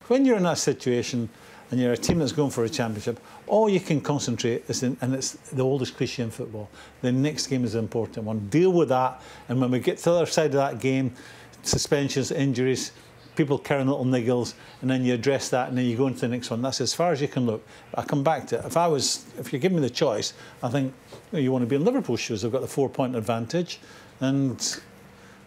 when you're in that situation and you're a team that's going for a championship, all you can concentrate is and it's the oldest cliche in football, the next game is the important one. Deal with that, and when we get to the other side of that game, suspensions, injuries, people carrying little niggles, and then you address that, and then you go into the next one. That's as far as you can look. I come back to it. If you give me the choice, I think you want to be in Liverpool's shoes. They've got the 4-point advantage, and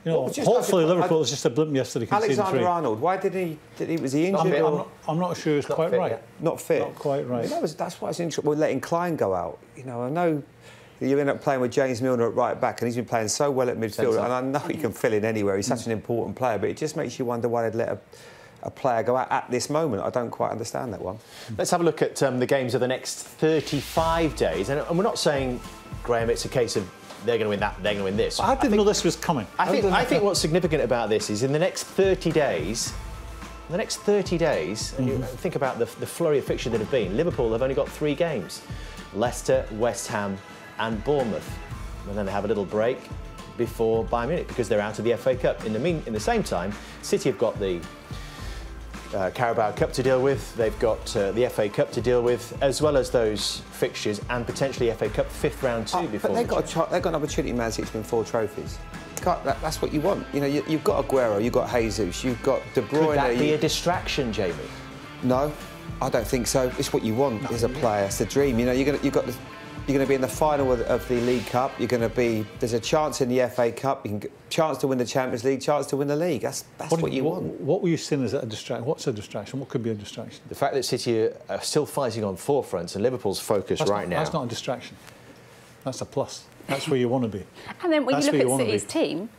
hopefully Liverpool was just a blimp yesterday. Alexander-Arnold, why did he? Was he injured? I'm not sure he's quite right. Yet. Not fit. Not quite right. That's why it's interesting. We're letting Klein go out. I know. You end up playing with James Milner at right back, and he's been playing so well at midfield. And I know he can fill in anywhere. He's such an important player, but it just makes you wonder why they'd let a player go out at this moment. I don't quite understand that one. Let's have a look at the games of the next 35 days. And we're not saying, Graeme, it's a case of they're going to win that, they're going to win this. I didn't know this was coming. I think what's significant about this is in the next 30 days, and you think about the flurry of fixture that have been, Liverpool have only got 3 games. Leicester, West Ham and Bournemouth. And then they have a little break before Bayern Munich because they're out of the FA Cup. In the same time, City have got the Carabao Cup to deal with. They've got the FA Cup to deal with, as well as those fixtures and potentially FA Cup 5th round too. Before but they've got an opportunity, Man City, to win 4 trophies. That's what you want. You've got Aguero, you've got Jesus, you've got De Bruyne. Could that be a distraction, Jamie? No, I don't think so. It's what you want as a player. It's the dream. You're going to be in the final of the League Cup. There's a chance in the FA Cup. You can chance to win the Champions League, chance to win the league. That's what you want. What were you saying as a distraction? What's a distraction? What could be a distraction? The fact that City are still fighting on 4 fronts and Liverpool's focus now. That's not a distraction. That's a plus. That's where you want to be. And then when you look at City's team,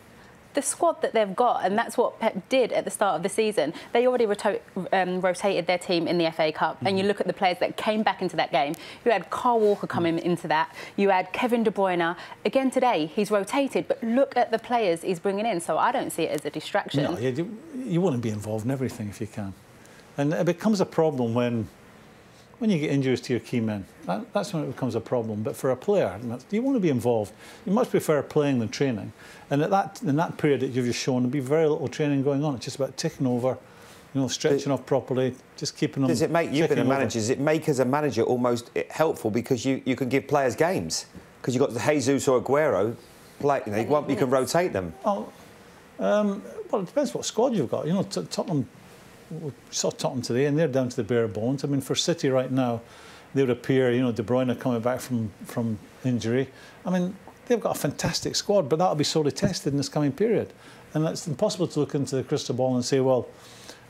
the squad that they've got, and that's what Pep did at the start of the season, they already rotated their team in the FA Cup. And you look at the players that came back into that game. You had Kyle Walker coming into that. You had Kevin De Bruyne. Again today, he's rotated, but look at the players he's bringing in. So I don't see it as a distraction. No, you want to be involved in everything if you can. And it becomes a problem when you get injuries to your key men. That's when it becomes a problem. But for a player, you want to be involved. You much prefer playing than training. And in that period that you've just shown, there'll be very little training going on. It's just about ticking over, stretching off properly, just keeping them. Does it make you've been a manager? Does it make as a manager almost helpful because you can give players games because you've got the Jesus or Aguero, you can rotate them. Oh, well, it depends what squad you've got. Tottenham. We saw Tottenham today, and they're down to the bare bones. I mean, for City right now, they would appear, De Bruyne coming back from injury. I mean, they've got a fantastic squad, but that'll be sorely tested in this coming period. And it's impossible to look into the crystal ball and say, well,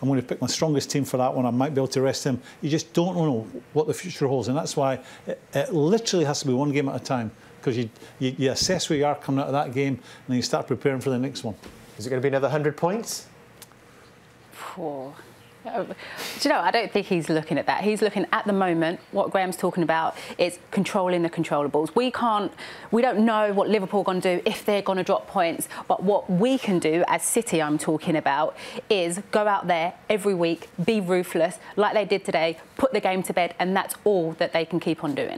I'm going to pick my strongest team for that one. I might be able to rest him. You just don't know what the future holds, and that's why it literally has to be one game at a time, because you assess where you are coming out of that game, and then you start preparing for the next one. Is it going to be another 100 points? I don't think he's looking at that. He's looking at the moment. What Graham's talking about is controlling the controllables. We don't know what Liverpool are going to do, if they're going to drop points. But what we can do as City, I'm talking about, is go out there every week, be ruthless, like they did today, put the game to bed, and that's all that they can keep on doing.